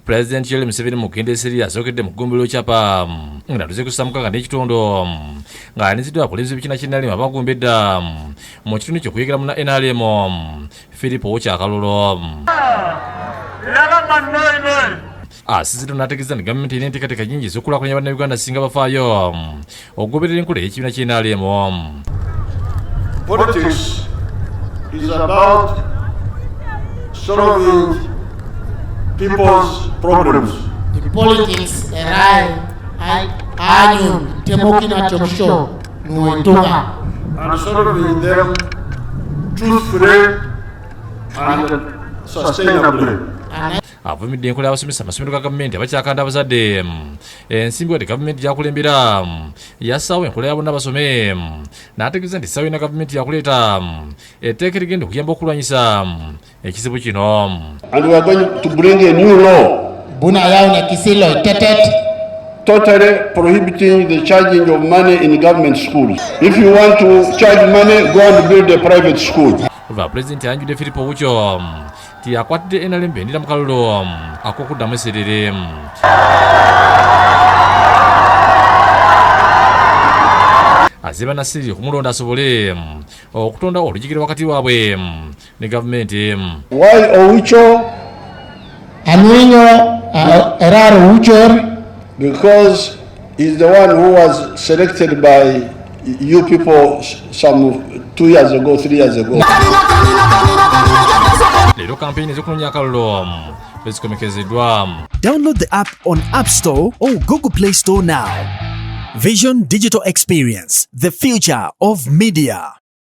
President Yoweri Museveni mugende Syria asokedde mu ggombolola kyapa nga tuze kusamuka n'ekitondo nga aniziddwa abakulembeze b'ekibiina ky'NRM abagombedda mu kitundu ky'okuyingira mu NRM Philip Owokyakalolo asiziddwa n'ategeeza nti gavumenti erina enteekateeka nnyingi ez'okulaakulanya bannayuganda singa bafaayo okugoberera enkola y'ekibiina ky'NRM. Politics is about solving people's problems. The politics hanyum temokina chomsho nuentunga And solving them truthfully and sustainably. Avumidde enkola y'abasomesa amasomero ga gavumenti abakyakanda abazadde ensimbi wadde gavumenti gyakulembera yassaawo enkola ya bonna basome n'ategeeza nti essaawa ena gavumenti yakuleeta etteeka erigenda okuyamba okulwanyisa ekizibu kino. And we are going to bring a new law buna yao ne kisilo tetet totally prohibiting the charging of money in government schools. If you want to charge money, go and build a private school. Pulezidenti ayanjudde Philip Owokyo nti akwatidde NRM bendera mu kalulu ak'okuddamu esserere. Aziba Nasiri okumulonda asobole okutonda olujjigiro wakati waabwe ne gavumenti. Why Owucho? anwinyo eraro uchor Because he's the one who was selected by you people some 2 years ago, 3 years ago. Leero kampeyini ez'okunoonya akalulu ezikomekezeddwa. Download the app on App Store or Google Play Store now. Vision Digital Experience, the future of media.